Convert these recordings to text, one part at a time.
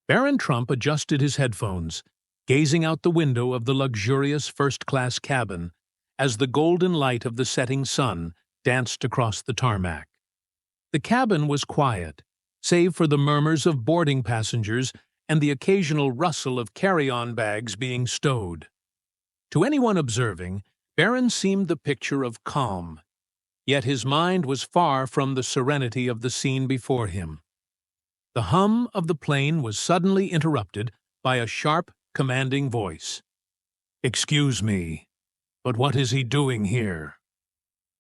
Barron Trump adjusted his headphones, gazing out the window of the luxurious first-class cabin as the golden light of the setting sun danced across the tarmac. The cabin was quiet, save for the murmurs of boarding passengers and the occasional rustle of carry-on bags being stowed. To anyone observing, Barron seemed the picture of calm, yet his mind was far from the serenity of the scene before him. The hum of the plane was suddenly interrupted by a sharp, commanding voice. "Excuse me, but what is he doing here?"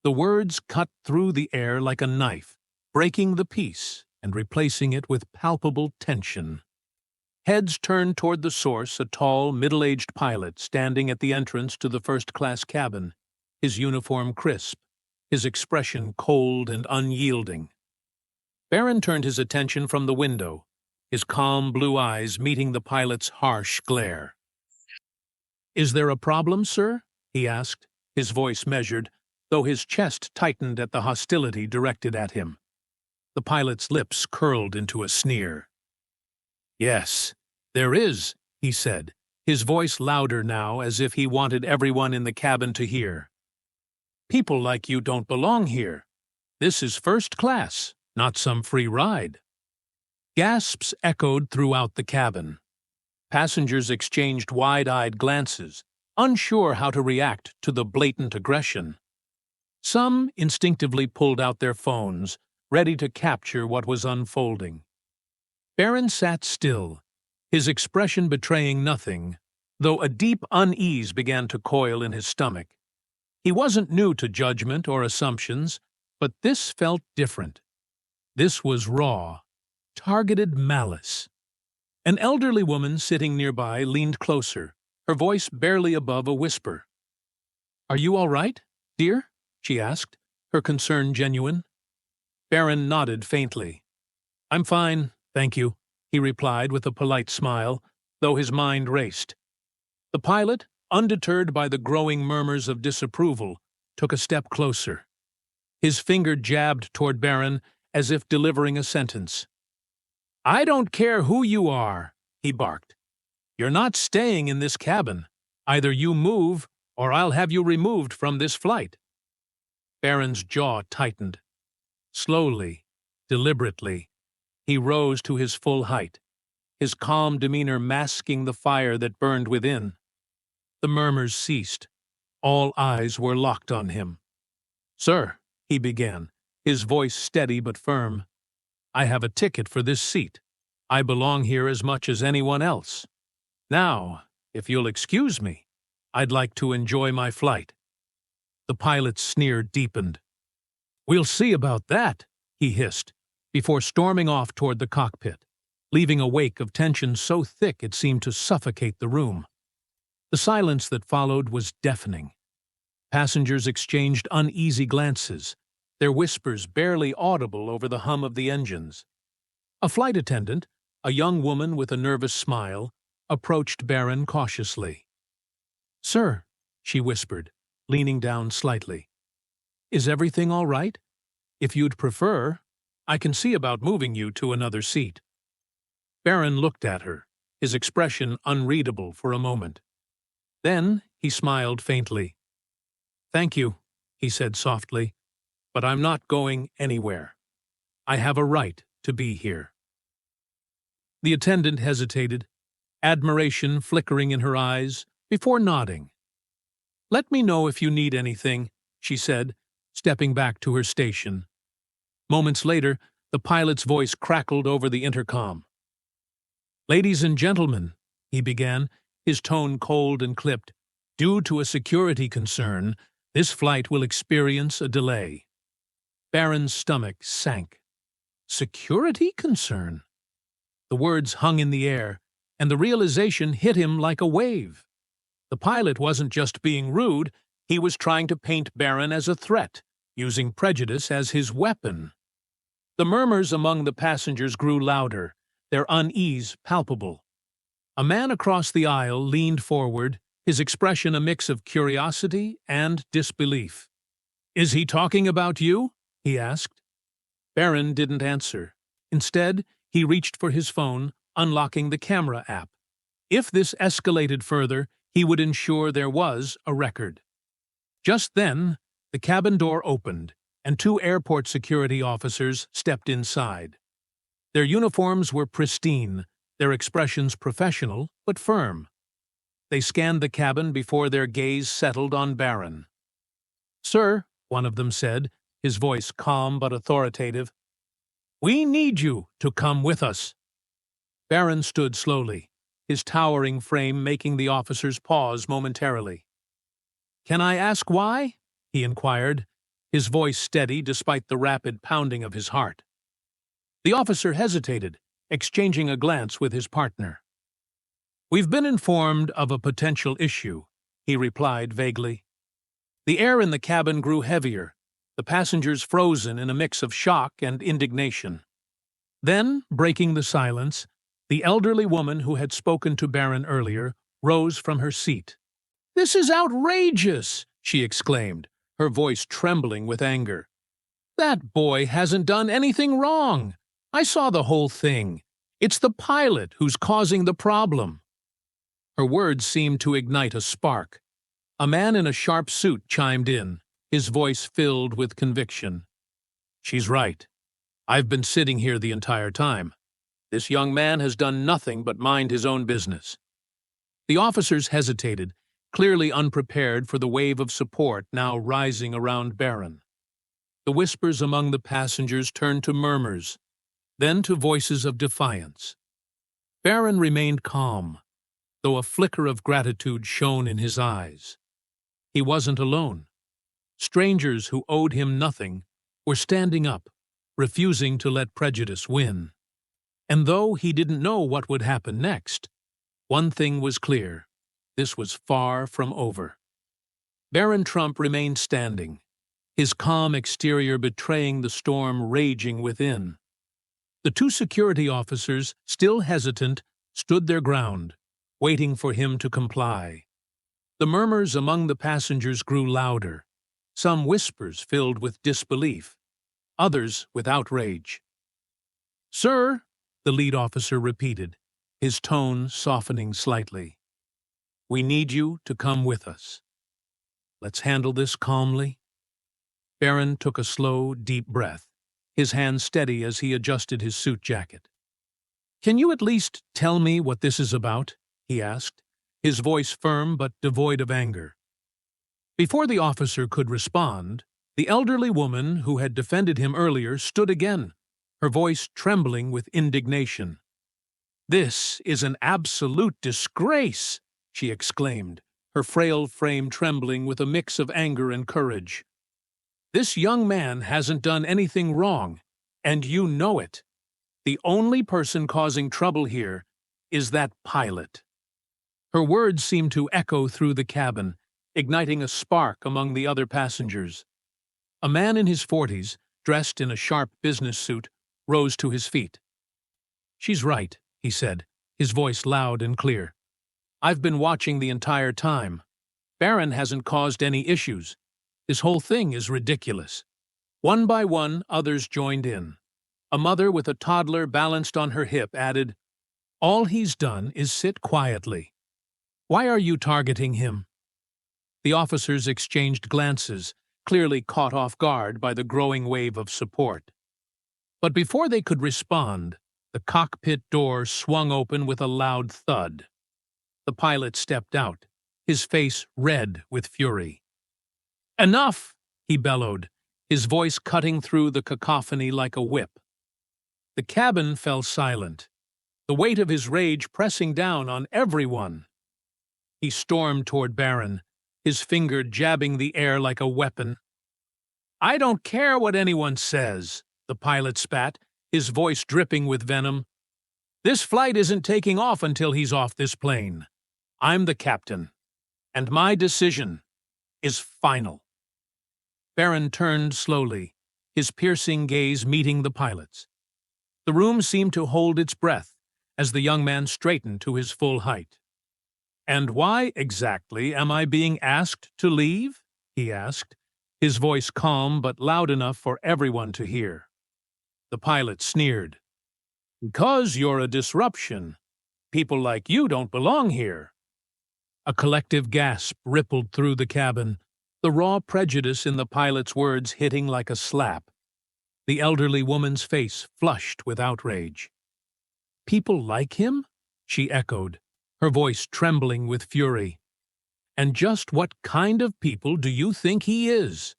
The words cut through the air like a knife, breaking the peace and replacing it with palpable tension. Heads turned toward the source, a tall, middle-aged pilot standing at the entrance to the first-class cabin, his uniform crisp, his expression cold and unyielding. Barron turned his attention from the window, his calm blue eyes meeting the pilot's harsh glare. "Is there a problem, sir?" he asked, his voice measured, though his chest tightened at the hostility directed at him. The pilot's lips curled into a sneer. "Yes, there is," he said, his voice louder now as if he wanted everyone in the cabin to hear. "People like you don't belong here. This is first class, not some free ride." Gasps echoed throughout the cabin. Passengers exchanged wide-eyed glances, unsure how to react to the blatant aggression. Some instinctively pulled out their phones, ready to capture what was unfolding. Barron sat still, his expression betraying nothing, though a deep unease began to coil in his stomach. He wasn't new to judgment or assumptions, but this felt different. This was raw, targeted malice. An elderly woman sitting nearby leaned closer, her voice barely above a whisper. "Are you all right, dear?" she asked, her concern genuine. Barron nodded faintly. "I'm fine, thank you," he replied with a polite smile, though his mind raced. The pilot, undeterred by the growing murmurs of disapproval, took a step closer. His finger jabbed toward Barron as if delivering a sentence. "I don't care who you are," he barked. "You're not staying in this cabin. Either you move, or I'll have you removed from this flight." Barron's jaw tightened. Slowly, deliberately, he rose to his full height, his calm demeanor masking the fire that burned within. The murmurs ceased. All eyes were locked on him. "Sir," he began, his voice steady but firm, "I have a ticket for this seat. I belong here as much as anyone else. Now, if you'll excuse me, I'd like to enjoy my flight." The pilot's sneer deepened. "We'll see about that," he hissed, before storming off toward the cockpit, leaving a wake of tension so thick it seemed to suffocate the room. The silence that followed was deafening. Passengers exchanged uneasy glances, their whispers barely audible over the hum of the engines. A flight attendant, a young woman with a nervous smile, approached Barron cautiously. "Sir," she whispered, leaning down slightly, "is everything all right? If you'd prefer, I can see about moving you to another seat." Barron looked at her, his expression unreadable for a moment. Then he smiled faintly. "Thank you," he said softly, "but I'm not going anywhere. I have a right to be here." The attendant hesitated, admiration flickering in her eyes, before nodding. "Let me know if you need anything," she said, stepping back to her station. Moments later, the pilot's voice crackled over the intercom. "Ladies and gentlemen," he began, his tone cold and clipped, "due to a security concern, this flight will experience a delay." Barron's stomach sank. Security concern? The words hung in the air, and the realization hit him like a wave. The pilot wasn't just being rude, he was trying to paint Barron as a threat, using prejudice as his weapon. The murmurs among the passengers grew louder, their unease palpable. A man across the aisle leaned forward, his expression a mix of curiosity and disbelief. "Is he talking about you?" he asked. Barron didn't answer. Instead, he reached for his phone, unlocking the camera app. If this escalated further, he would ensure there was a record. Just then, the cabin door opened, and two airport security officers stepped inside. Their uniforms were pristine, their expressions professional but firm. They scanned the cabin before their gaze settled on Barron. "Sir," one of them said, his voice calm but authoritative, "we need you to come with us." Barron stood slowly, his towering frame making the officers pause momentarily. "Can I ask why?" he inquired, his voice steady despite the rapid pounding of his heart. The officer hesitated, exchanging a glance with his partner. "We've been informed of a potential issue," he replied vaguely. The air in the cabin grew heavier, the passengers frozen in a mix of shock and indignation. Then, breaking the silence, the elderly woman who had spoken to Barron earlier rose from her seat. "This is outrageous!" she exclaimed, her voice trembling with anger. "That boy hasn't done anything wrong. I saw the whole thing. It's the pilot who's causing the problem." Her words seemed to ignite a spark. A man in a sharp suit chimed in, his voice filled with conviction. "She's right. I've been sitting here the entire time. This young man has done nothing but mind his own business." The officers hesitated, clearly unprepared for the wave of support now rising around Barron. The whispers among the passengers turned to murmurs, then to voices of defiance. Barron remained calm, though a flicker of gratitude shone in his eyes. He wasn't alone. Strangers who owed him nothing were standing up, refusing to let prejudice win. And though he didn't know what would happen next, one thing was clear: this was far from over. Barron Trump remained standing, his calm exterior betraying the storm raging within. The two security officers, still hesitant, stood their ground, waiting for him to comply. The murmurs among the passengers grew louder, some whispers filled with disbelief, others with outrage. "Sir," the lead officer repeated, his tone softening slightly, "we need you to come with us. Let's handle this calmly." Barron took a slow, deep breath, his hands steady as he adjusted his suit jacket. "Can you at least tell me what this is about?" he asked, his voice firm but devoid of anger. Before the officer could respond, the elderly woman who had defended him earlier stood again, her voice trembling with indignation. "This is an absolute disgrace!" she exclaimed, her frail frame trembling with a mix of anger and courage. "This young man hasn't done anything wrong, and you know it. The only person causing trouble here is that pilot." Her words seemed to echo through the cabin, igniting a spark among the other passengers. A man in his 40s, dressed in a sharp business suit, rose to his feet. "She's right," he said, his voice loud and clear. "I've been watching the entire time. Barron hasn't caused any issues. This whole thing is ridiculous." One by one, others joined in. A mother with a toddler balanced on her hip added, "All he's done is sit quietly. Why are you targeting him?" The officers exchanged glances, clearly caught off guard by the growing wave of support. But before they could respond, the cockpit door swung open with a loud thud. The pilot stepped out, his face red with fury. "Enough!" he bellowed, his voice cutting through the cacophony like a whip. The cabin fell silent, the weight of his rage pressing down on everyone. He stormed toward Barron, his finger jabbing the air like a weapon. "I don't care what anyone says," the pilot spat, his voice dripping with venom. "This flight isn't taking off until he's off this plane. I'm the captain, and my decision is final." Barron turned slowly, his piercing gaze meeting the pilot's. The room seemed to hold its breath as the young man straightened to his full height. "And why exactly am I being asked to leave?" he asked, his voice calm but loud enough for everyone to hear. The pilot sneered. Because you're a disruption. People like you don't belong here. A collective gasp rippled through the cabin, the raw prejudice in the pilot's words hitting like a slap. The elderly woman's face flushed with outrage. People like him? She echoed, her voice trembling with fury. And just what kind of people do you think he is?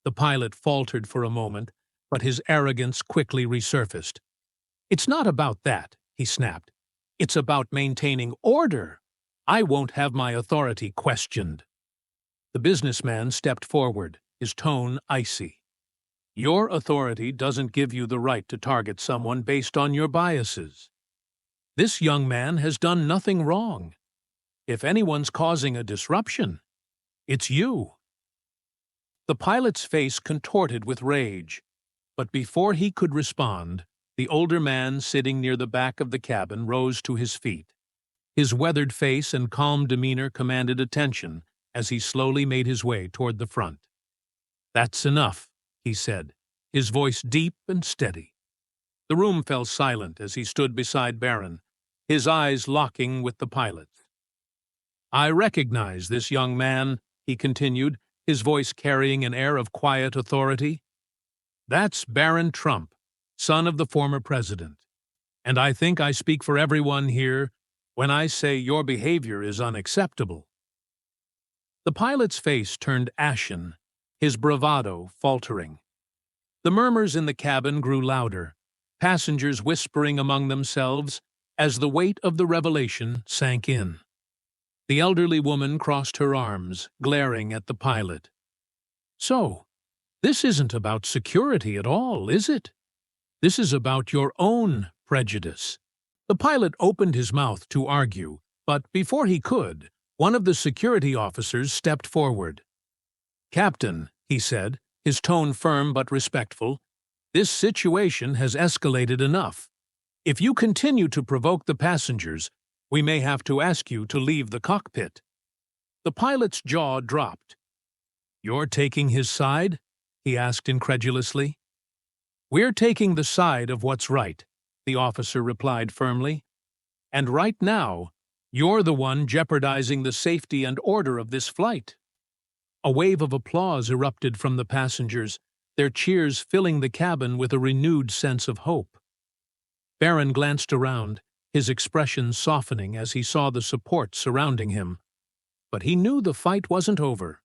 The pilot faltered for a moment, but his arrogance quickly resurfaced. It's not about that, he snapped. It's about maintaining order. I won't have my authority questioned. The businessman stepped forward, his tone icy. Your authority doesn't give you the right to target someone based on your biases. This young man has done nothing wrong. If anyone's causing a disruption, it's you. The pilot's face contorted with rage, but before he could respond, the older man sitting near the back of the cabin rose to his feet. His weathered face and calm demeanor commanded attention as he slowly made his way toward the front. That's enough, he said, his voice deep and steady. The room fell silent as he stood beside Barron, his eyes locking with the pilot's. I recognize this young man, he continued, his voice carrying an air of quiet authority. That's Barron Trump, son of the former president. And I think I speak for everyone here when I say your behavior is unacceptable. The pilot's face turned ashen, his bravado faltering. The murmurs in the cabin grew louder, passengers whispering among themselves as the weight of the revelation sank in. The elderly woman crossed her arms, glaring at the pilot. So, this isn't about security at all, is it? This is about your own prejudice. The pilot opened his mouth to argue, but before he could, one of the security officers stepped forward. Captain, he said, his tone firm but respectful, this situation has escalated enough. If you continue to provoke the passengers, we may have to ask you to leave the cockpit. The pilot's jaw dropped. You're taking his side? He asked incredulously. We're taking the side of what's right, the officer replied firmly. And right now, you're the one jeopardizing the safety and order of this flight. A wave of applause erupted from the passengers, their cheers filling the cabin with a renewed sense of hope. Barron glanced around, his expression softening as he saw the support surrounding him. But he knew the fight wasn't over.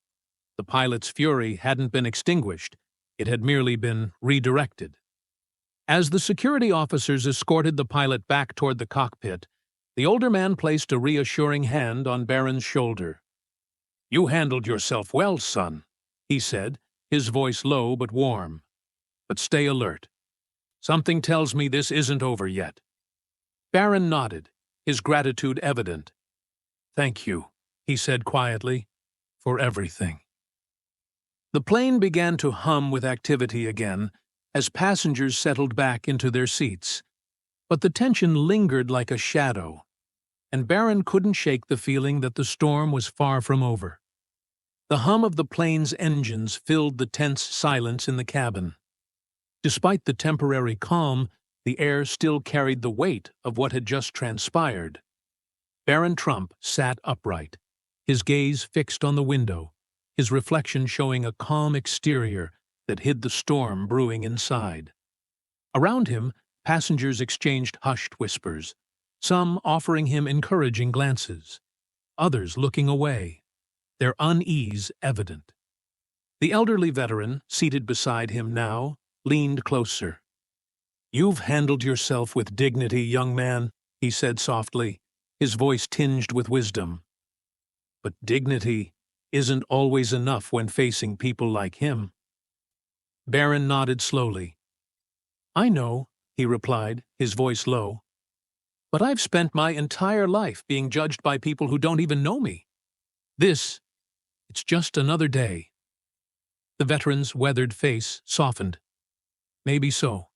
The pilot's fury hadn't been extinguished, it had merely been redirected. As the security officers escorted the pilot back toward the cockpit, the older man placed a reassuring hand on Barron's shoulder. You handled yourself well, son, he said, his voice low but warm. But stay alert. Something tells me this isn't over yet. Barron nodded, his gratitude evident. Thank you, he said quietly, for everything. The plane began to hum with activity again as passengers settled back into their seats. But the tension lingered like a shadow, and Barron couldn't shake the feeling that the storm was far from over. The hum of the plane's engines filled the tense silence in the cabin. Despite the temporary calm, the air still carried the weight of what had just transpired. Barron Trump sat upright, his gaze fixed on the window, his reflection showing a calm exterior that hid the storm brewing inside. Around him, passengers exchanged hushed whispers, some offering him encouraging glances, others looking away, their unease evident. The elderly veteran, seated beside him now, leaned closer. You've handled yourself with dignity, young man, he said softly, his voice tinged with wisdom. But dignity isn't always enough when facing people like him. Barron nodded slowly. I know, he replied, his voice low. But I've spent my entire life being judged by people who don't even know me. It's just another day. The veteran's weathered face softened. Maybe so.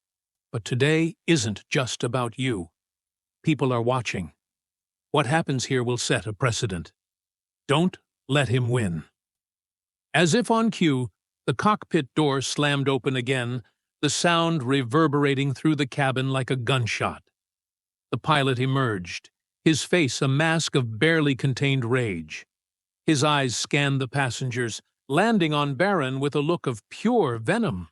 But today isn't just about you. People are watching. What happens here will set a precedent. Don't let him win. As if on cue, the cockpit door slammed open again, the sound reverberating through the cabin like a gunshot. The pilot emerged, his face a mask of barely contained rage. His eyes scanned the passengers, landing on Barron with a look of pure venom.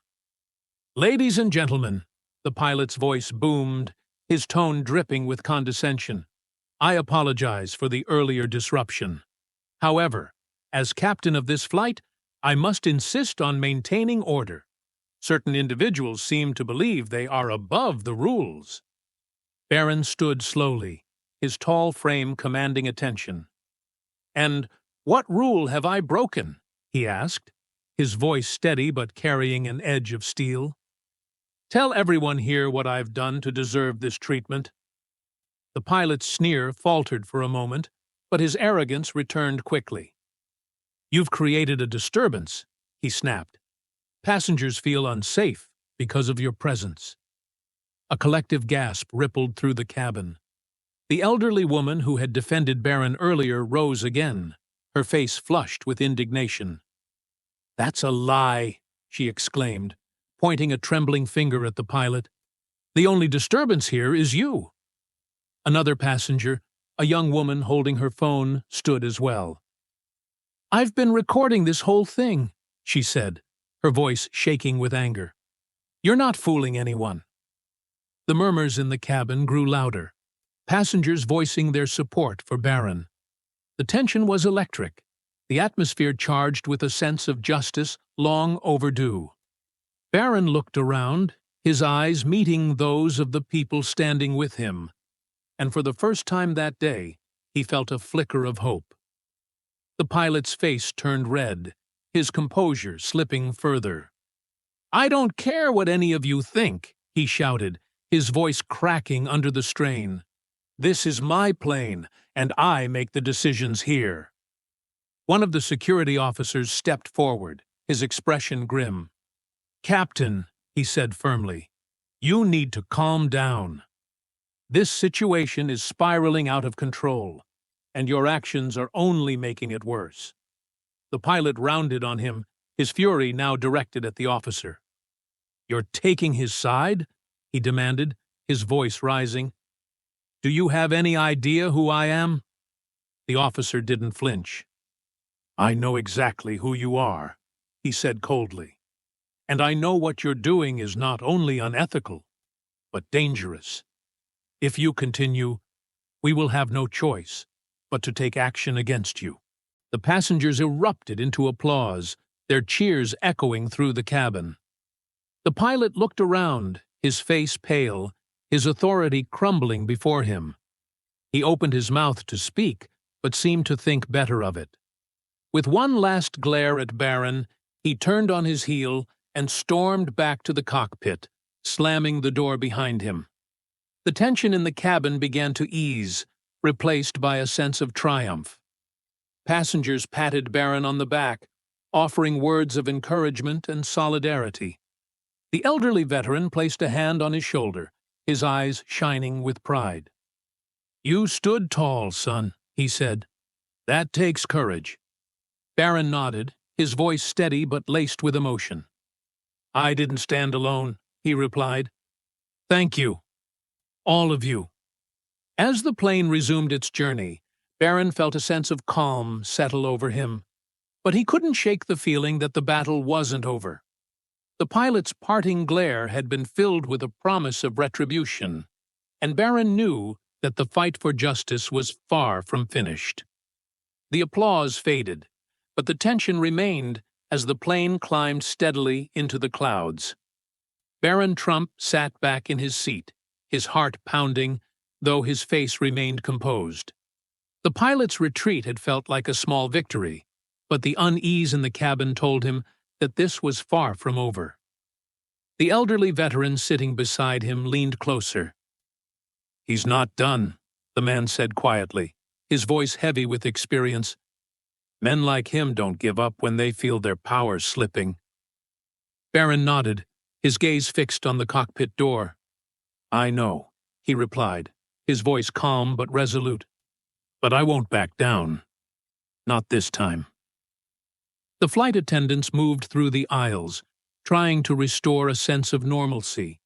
"Ladies and gentlemen," the pilot's voice boomed, his tone dripping with condescension, "I apologize for the earlier disruption. However, as captain of this flight, I must insist on maintaining order. Certain individuals seem to believe they are above the rules." Barron stood slowly, his tall frame commanding attention. "And what rule have I broken?" he asked, his voice steady but carrying an edge of steel. "Tell everyone here what I've done to deserve this treatment." The pilot's sneer faltered for a moment, but his arrogance returned quickly. "You've created a disturbance," he snapped. "Passengers feel unsafe because of your presence." A collective gasp rippled through the cabin. The elderly woman who had defended Barron earlier rose again, her face flushed with indignation. "That's a lie," she exclaimed, pointing a trembling finger at the pilot. "The only disturbance here is you." Another passenger, a young woman holding her phone, stood as well. "I've been recording this whole thing," she said, her voice shaking with anger. "You're not fooling anyone." The murmurs in the cabin grew louder, passengers voicing their support for Barron. The tension was electric, the atmosphere charged with a sense of justice long overdue. Barron looked around, his eyes meeting those of the people standing with him, and for the first time that day, he felt a flicker of hope. The pilot's face turned red, his composure slipping further. "I don't care what any of you think," he shouted, his voice cracking under the strain. "This is my plane, and I make the decisions here." One of the security officers stepped forward, his expression grim. "Captain," he said firmly, "you need to calm down. This situation is spiraling out of control, and your actions are only making it worse." The pilot rounded on him, his fury now directed at the officer. "You're taking his side?" he demanded, his voice rising. "Do you have any idea who I am?" The officer didn't flinch. "I know exactly who you are," he said coldly. "And I know what you're doing is not only unethical, but dangerous. If you continue, we will have no choice but to take action against you." The passengers erupted into applause, their cheers echoing through the cabin. The pilot looked around, his face pale, his authority crumbling before him. He opened his mouth to speak, but seemed to think better of it. With one last glare at Barron, he turned on his heel and stormed back to the cockpit, slamming the door behind him. The tension in the cabin began to ease, replaced by a sense of triumph. Passengers patted Barron on the back, offering words of encouragement and solidarity. The elderly veteran placed a hand on his shoulder, his eyes shining with pride. "You stood tall, son," he said. "That takes courage." Barron nodded, his voice steady but laced with emotion. "I didn't stand alone," he replied. "Thank you. All of you." As the plane resumed its journey, Barron felt a sense of calm settle over him, but he couldn't shake the feeling that the battle wasn't over. The pilot's parting glare had been filled with a promise of retribution, and Barron knew that the fight for justice was far from finished. The applause faded, but the tension remained as the plane climbed steadily into the clouds. Barron Trump sat back in his seat, his heart pounding, though his face remained composed. The pilot's retreat had felt like a small victory, but the unease in the cabin told him that this was far from over. The elderly veteran sitting beside him leaned closer. "He's not done," the man said quietly, his voice heavy with experience. "Men like him don't give up when they feel their power slipping." Barron nodded, his gaze fixed on the cockpit door. "I know," he replied, his voice calm but resolute. "But I won't back down. Not this time." The flight attendants moved through the aisles, trying to restore a sense of normalcy.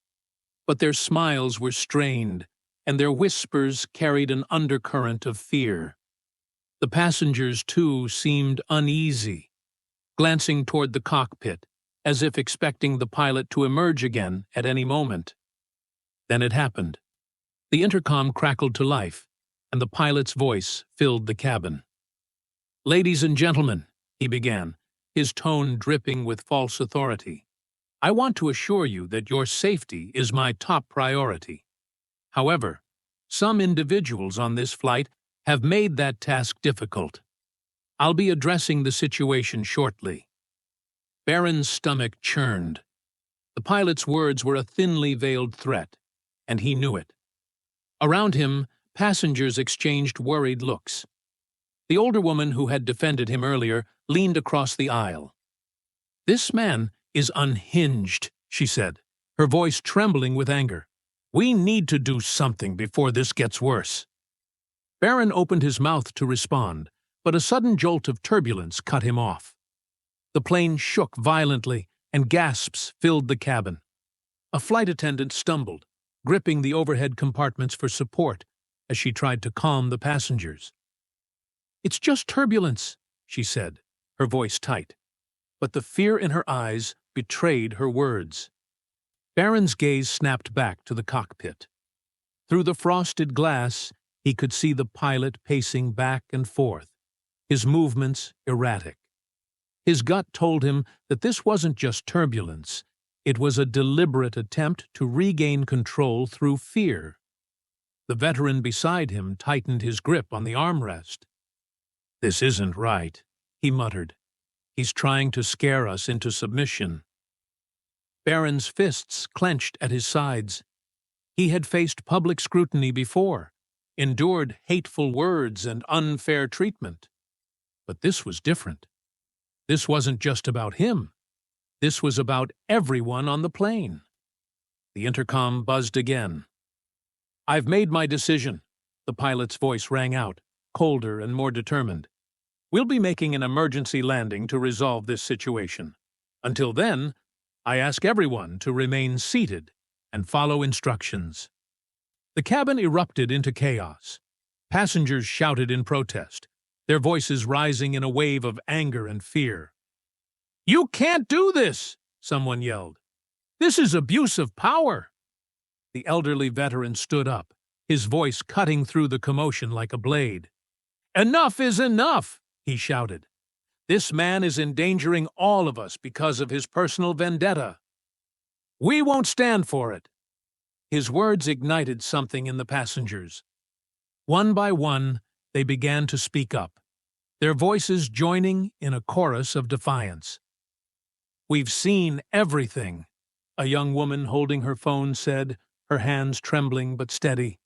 But their smiles were strained, and their whispers carried an undercurrent of fear. The passengers, too, seemed uneasy, glancing toward the cockpit, as if expecting the pilot to emerge again at any moment. Then it happened. The intercom crackled to life, and the pilot's voice filled the cabin. "Ladies and gentlemen," he began, his tone dripping with false authority, "I want to assure you that your safety is my top priority. However, some individuals on this flight have made that task difficult. I'll be addressing the situation shortly." Barron's stomach churned. The pilot's words were a thinly veiled threat, and he knew it. Around him, passengers exchanged worried looks. The older woman who had defended him earlier leaned across the aisle. "This man is unhinged," she said, her voice trembling with anger. "We need to do something before this gets worse." Barron opened his mouth to respond, but a sudden jolt of turbulence cut him off. The plane shook violently, and gasps filled the cabin. A flight attendant stumbled, gripping the overhead compartments for support as she tried to calm the passengers. "It's just turbulence," she said, her voice tight, but the fear in her eyes betrayed her words. Barron's gaze snapped back to the cockpit. Through the frosted glass, he could see the pilot pacing back and forth, his movements erratic. His gut told him that this wasn't just turbulence, it was a deliberate attempt to regain control through fear. The veteran beside him tightened his grip on the armrest. "This isn't right," he muttered. "He's trying to scare us into submission." Barron's fists clenched at his sides. He had faced public scrutiny before, endured hateful words and unfair treatment. But this was different. This wasn't just about him. This was about everyone on the plane. The intercom buzzed again. "I've made my decision," the pilot's voice rang out, colder and more determined. "We'll be making an emergency landing to resolve this situation. Until then, I ask everyone to remain seated and follow instructions." The cabin erupted into chaos. Passengers shouted in protest, their voices rising in a wave of anger and fear. "You can't do this!" someone yelled. "This is abuse of power!" The elderly veteran stood up, his voice cutting through the commotion like a blade. "Enough is enough!" he shouted. "This man is endangering all of us because of his personal vendetta. We won't stand for it." His words ignited something in the passengers. One by one, they began to speak up, their voices joining in a chorus of defiance. "We've seen everything," a young woman holding her phone said, her hands trembling but steady.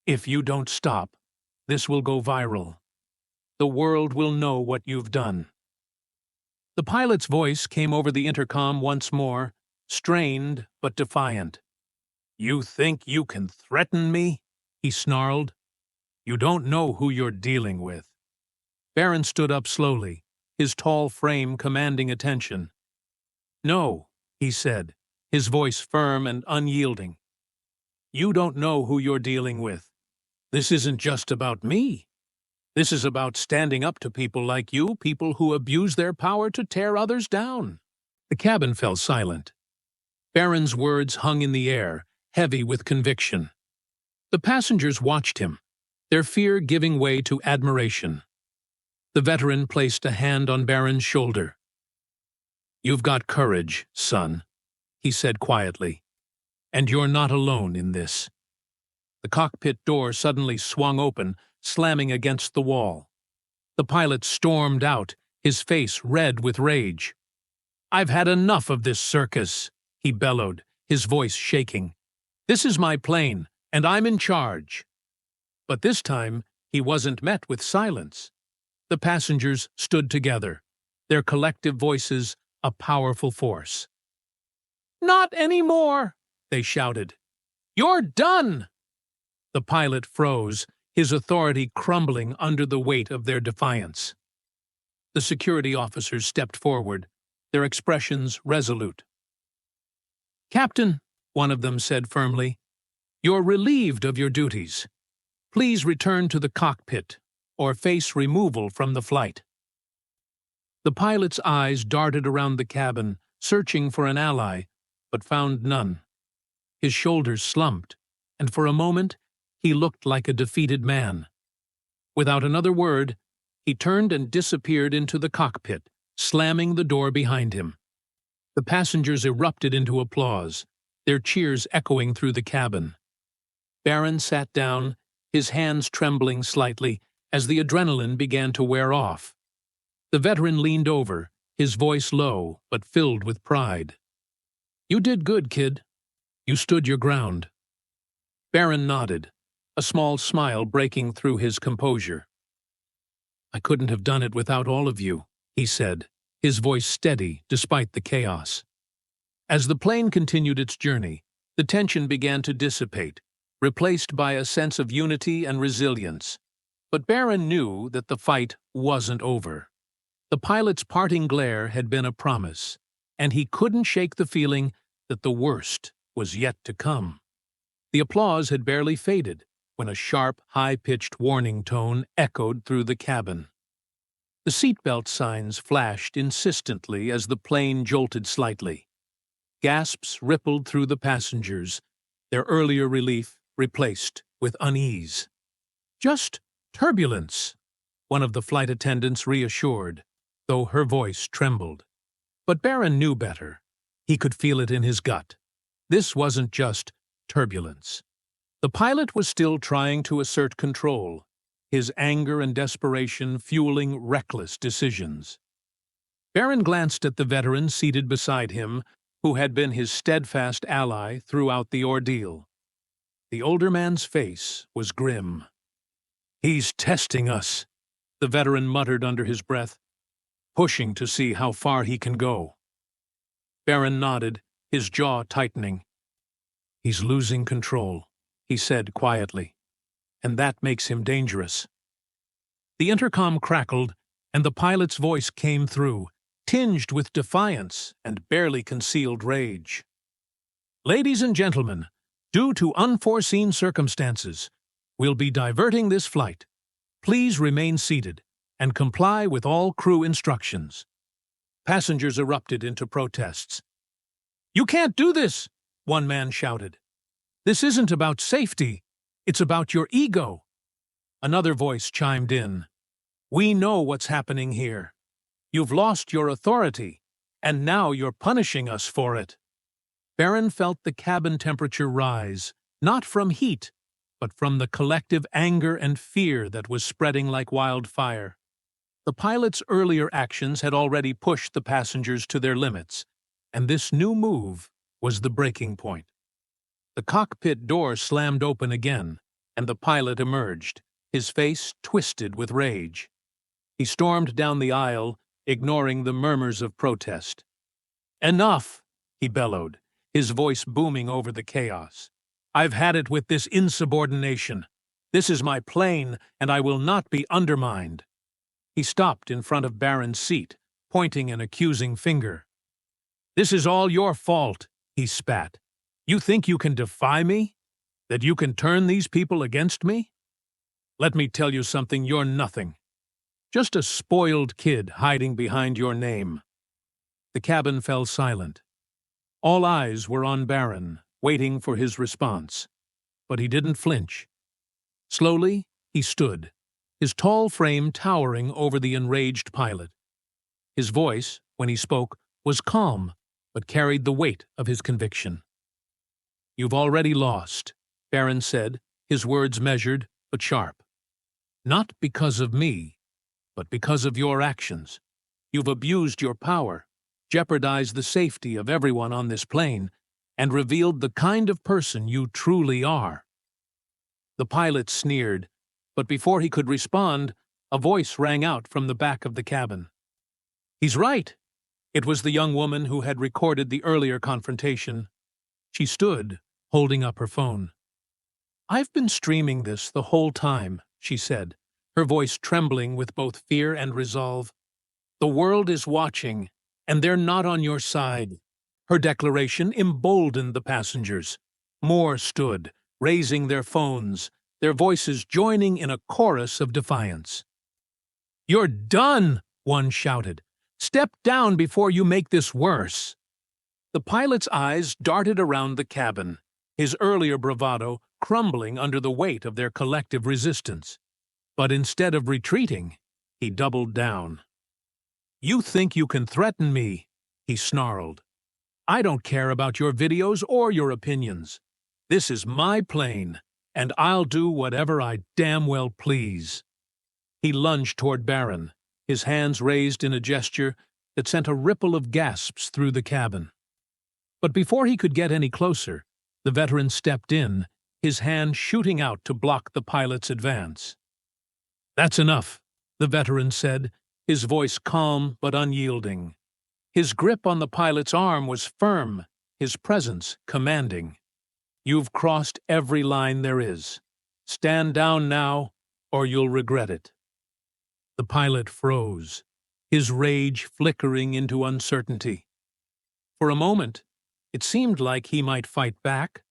"If you don't stop, this will go viral. The world will know what you've done." The pilot's voice came over the intercom once more, strained but defiant. "You think you can threaten me?" he snarled. "You don't know who you're dealing with." Barron stood up slowly, his tall frame commanding attention. "No," he said, his voice firm and unyielding. "You don't know who you're dealing with. This isn't just about me. This is about standing up to people like you, people who abuse their power to tear others down." The cabin fell silent. Barron's words hung in the air, heavy with conviction. The passengers watched him, their fear giving way to admiration. The veteran placed a hand on Barron's shoulder. "You've got courage, son," he said quietly, "and you're not alone in this." The cockpit door suddenly swung open, slamming against the wall. The pilot stormed out, his face red with rage. "I've had enough of this circus," he bellowed, his voice shaking. "This is my plane, and I'm in charge." But this time, he wasn't met with silence. The passengers stood together, their collective voices a powerful force. "Not anymore!" they shouted. "You're done!" The pilot froze, his authority crumbling under the weight of their defiance. The security officers stepped forward, their expressions resolute. "Captain," one of them said firmly, "you're relieved of your duties. Please return to the cockpit or face removal from the flight." The pilot's eyes darted around the cabin, searching for an ally, but found none. His shoulders slumped, and for a moment he looked like a defeated man. Without another word, he turned and disappeared into the cockpit, slamming the door behind him. The passengers erupted into applause, their cheers echoing through the cabin. Barron sat down, his hands trembling slightly as the adrenaline began to wear off. The veteran leaned over, his voice low but filled with pride. "You did good, kid. You stood your ground." Barron nodded, a small smile breaking through his composure. "I couldn't have done it without all of you," he said, his voice steady despite the chaos. As the plane continued its journey, the tension began to dissipate, replaced by a sense of unity and resilience. But Barron knew that the fight wasn't over. The pilot's parting glare had been a promise, and he couldn't shake the feeling that the worst was yet to come. The applause had barely faded when a sharp, high-pitched warning tone echoed through the cabin. The seatbelt signs flashed insistently as the plane jolted slightly. Gasps rippled through the passengers, their earlier relief replaced with unease. "Just turbulence," one of the flight attendants reassured, though her voice trembled. But Barron knew better. He could feel it in his gut. This wasn't just turbulence. The pilot was still trying to assert control, his anger and desperation fueling reckless decisions. Barron glanced at the veteran seated beside him, who had been his steadfast ally throughout the ordeal. The older man's face was grim. "He's testing us," the veteran muttered under his breath, "pushing to see how far he can go." Barron nodded, his jaw tightening. "He's losing control," he said quietly, "and that makes him dangerous." The intercom crackled, and the pilot's voice came through, tinged with defiance and barely concealed rage. "Ladies and gentlemen, due to unforeseen circumstances, we'll be diverting this flight. Please remain seated and comply with all crew instructions." Passengers erupted into protests. "You can't do this!" one man shouted. "This isn't about safety. It's about your ego." Another voice chimed in. "We know what's happening here. You've lost your authority, and now you're punishing us for it." Barron felt the cabin temperature rise, not from heat, but from the collective anger and fear that was spreading like wildfire. The pilot's earlier actions had already pushed the passengers to their limits, and this new move was the breaking point. The cockpit door slammed open again, and the pilot emerged, his face twisted with rage. He stormed down the aisle, ignoring the murmurs of protest. "Enough!" he bellowed, his voice booming over the chaos. "I've had it with this insubordination. This is my plane, and I will not be undermined." He stopped in front of Barron's seat, pointing an accusing finger. "This is all your fault," he spat. "You think you can defy me? That you can turn these people against me? Let me tell you something, you're nothing. Just a spoiled kid hiding behind your name." The cabin fell silent. All eyes were on Barron, waiting for his response. But he didn't flinch. Slowly, he stood, his tall frame towering over the enraged pilot. His voice, when he spoke, was calm, but carried the weight of his conviction. "You've already lost," Barron said, his words measured but sharp. "Not because of me, but because of your actions. You've abused your power, jeopardized the safety of everyone on this plane, and revealed the kind of person you truly are." The pilot sneered, but before he could respond, a voice rang out from the back of the cabin. "He's right." It was the young woman who had recorded the earlier confrontation. She stood, holding up her phone. "I've been streaming this the whole time," she said, her voice trembling with both fear and resolve. "The world is watching, and they're not on your side." Her declaration emboldened the passengers. More stood, raising their phones, their voices joining in a chorus of defiance. "You're done!" one shouted. "Step down before you make this worse." The pilot's eyes darted around the cabin, his earlier bravado crumbling under the weight of their collective resistance. But instead of retreating, he doubled down. "You think you can threaten me?" he snarled. "I don't care about your videos or your opinions. This is my plane, and I'll do whatever I damn well please." He lunged toward Barron, his hands raised in a gesture that sent a ripple of gasps through the cabin. But before he could get any closer, the veteran stepped in, his hand shooting out to block the pilot's advance. "That's enough," the veteran said, his voice calm but unyielding. His grip on the pilot's arm was firm, his presence commanding. "You've crossed every line there is. Stand down now, or you'll regret it." The pilot froze, his rage flickering into uncertainty. For a moment, it seemed like he might fight back,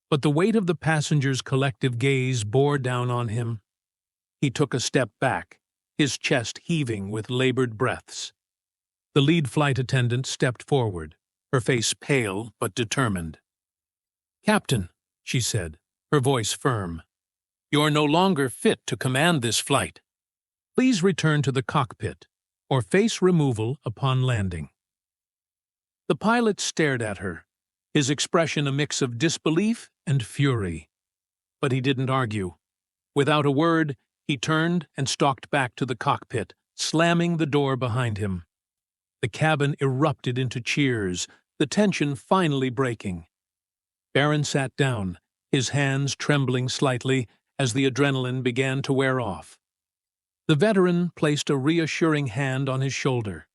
but the weight of the passengers' collective gaze bore down on him. He took a step back, his chest heaving with labored breaths. The lead flight attendant stepped forward, her face pale but determined. "Captain," she said, her voice firm, "you're no longer fit to command this flight. Please return to the cockpit, or face removal upon landing." The pilot stared at her, his expression a mix of disbelief and fury. But he didn't argue. Without a word, he turned and stalked back to the cockpit, slamming the door behind him. The cabin erupted into cheers, the tension finally breaking. Barron sat down, his hands trembling slightly as the adrenaline began to wear off. The veteran placed a reassuring hand on his shoulder.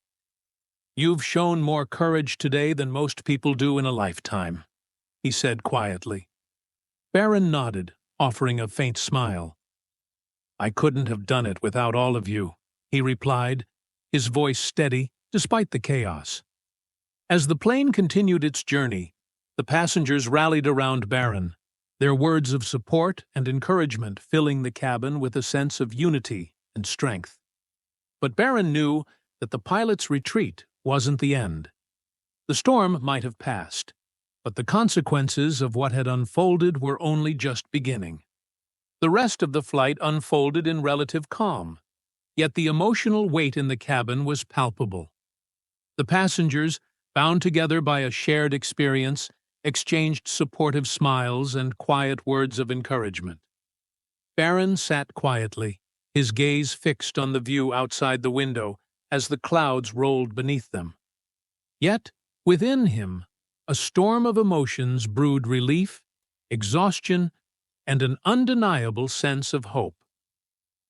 "You've shown more courage today than most people do in a lifetime," he said quietly. Barron nodded, offering a faint smile. "I couldn't have done it without all of you," he replied, his voice steady despite the chaos. As the plane continued its journey, the passengers rallied around Barron, their words of support and encouragement filling the cabin with a sense of unity and strength. But Barron knew that the pilot's retreat wasn't the end. The storm might have passed, but the consequences of what had unfolded were only just beginning. The rest of the flight unfolded in relative calm, yet the emotional weight in the cabin was palpable. The passengers, bound together by a shared experience, exchanged supportive smiles and quiet words of encouragement. Barron sat quietly, his gaze fixed on the view outside the window as the clouds rolled beneath them. Yet, within him, a storm of emotions brewed relief, exhaustion, and an undeniable sense of hope.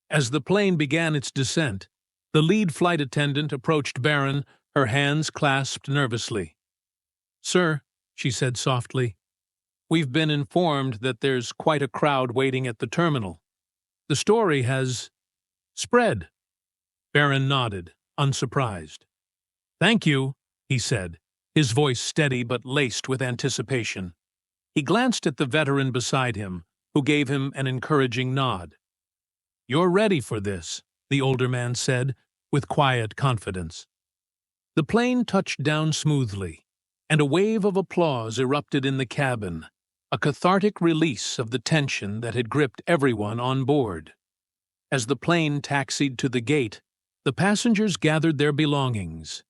As the plane began its descent, the lead flight attendant approached Barron, her hands clasped nervously. "Sir," she said softly, "we've been informed that there's quite a crowd waiting at the terminal. The story has spread." Barron nodded, unsurprised. "Thank you," he said, his voice steady but laced with anticipation. He glanced at the veteran beside him, who gave him an encouraging nod. "You're ready for this," the older man said, with quiet confidence. The plane touched down smoothly, and a wave of applause erupted in the cabin, a cathartic release of the tension that had gripped everyone on board. As the plane taxied to the gate, the passengers gathered their belongings,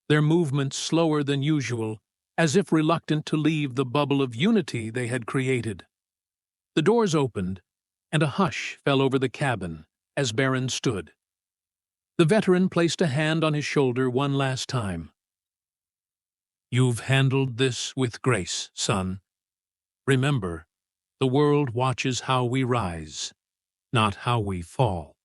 their movements slower than usual, as if reluctant to leave the bubble of unity they had created. The doors opened, and a hush fell over the cabin as Barron stood. The veteran placed a hand on his shoulder one last time. "You've handled this with grace, son. Remember, the world watches how we rise, not how we fall."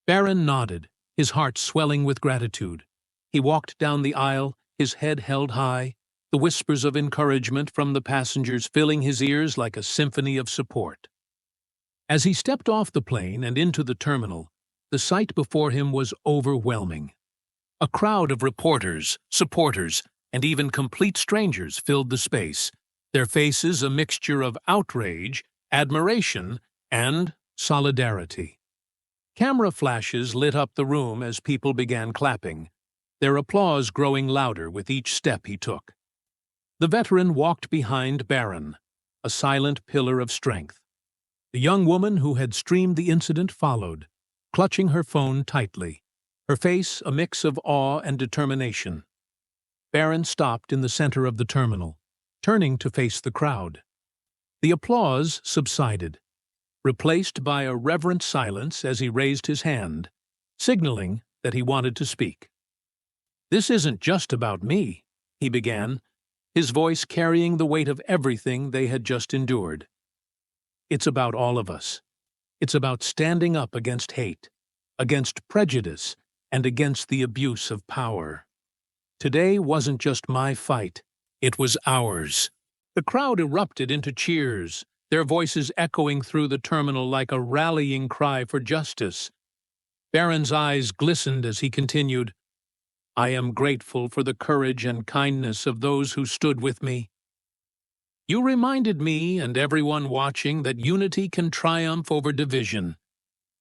Barron nodded, his heart swelling with gratitude. He walked down the aisle, his head held high, the whispers of encouragement from the passengers filling his ears like a symphony of support. As he stepped off the plane and into the terminal, the sight before him was overwhelming. A crowd of reporters, supporters, and even complete strangers filled the space, their faces a mixture of outrage, admiration, and solidarity. Camera flashes lit up the room as people began clapping, their applause growing louder with each step he took. The veteran walked behind Barron, a silent pillar of strength. The young woman who had streamed the incident followed, clutching her phone tightly, her face a mix of awe and determination. Barron stopped in the center of the terminal, turning to face the crowd. The applause subsided, replaced by a reverent silence as he raised his hand, signaling that he wanted to speak. "This isn't just about me," he began, his voice carrying the weight of everything they had just endured. "It's about all of us. It's about standing up against hate, against prejudice, and against the abuse of power. Today wasn't just my fight, it was ours." The crowd erupted into cheers, their voices echoing through the terminal like a rallying cry for justice. Barron's eyes glistened as he continued, "I am grateful for the courage and kindness of those who stood with me. You reminded me and everyone watching that unity can triumph over division,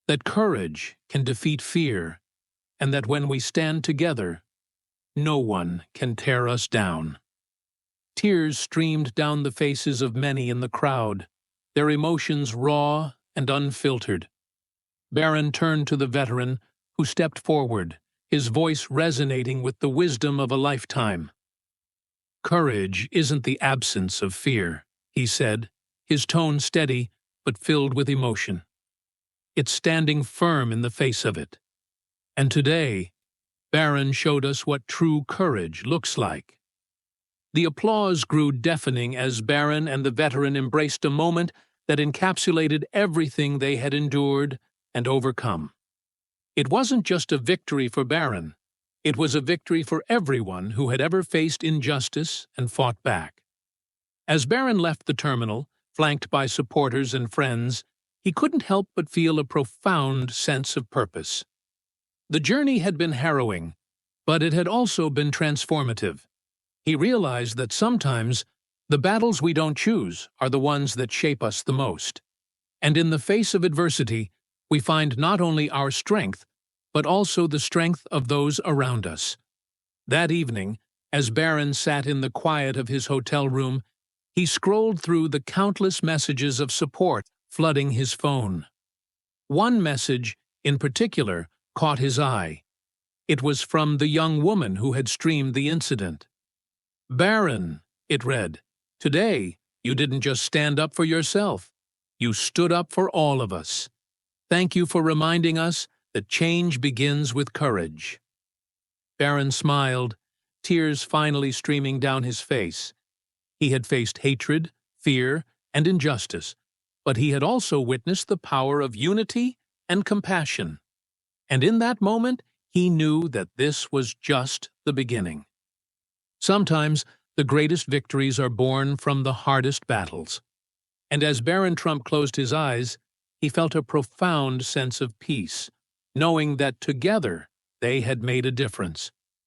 that courage can defeat fear, and that when we stand together, no one can tear us down." Tears streamed down the faces of many in the crowd, their emotions raw and unfiltered. Barron turned to the veteran, who stepped forward, his voice resonating with the wisdom of a lifetime. "Courage isn't the absence of fear," he said, his tone steady but filled with emotion. "It's standing firm in the face of it. And today, Barron showed us what true courage looks like." The applause grew deafening as Barron and the veteran embraced a moment that encapsulated everything they had endured and overcome. It wasn't just a victory for Barron, it was a victory for everyone who had ever faced injustice and fought back. As Barron left the terminal, flanked by supporters and friends, he couldn't help but feel a profound sense of purpose. The journey had been harrowing, but it had also been transformative. He realized that sometimes the battles we don't choose are the ones that shape us the most. And in the face of adversity, we find not only our strength, but also the strength of those around us. That evening, as Barron sat in the quiet of his hotel room, he scrolled through the countless messages of support flooding his phone. One message, in particular, caught his eye. It was from the young woman who had streamed the incident. "Barron," it read, "today you didn't just stand up for yourself. You stood up for all of us. Thank you for reminding us that change begins with courage." Barron smiled, tears finally streaming down his face. He had faced hatred, fear, and injustice, but he had also witnessed the power of unity and compassion. And in that moment, he knew that this was just the beginning. Sometimes, the greatest victories are born from the hardest battles. And as Barron Trump closed his eyes, he felt a profound sense of peace, knowing that together they had made a difference.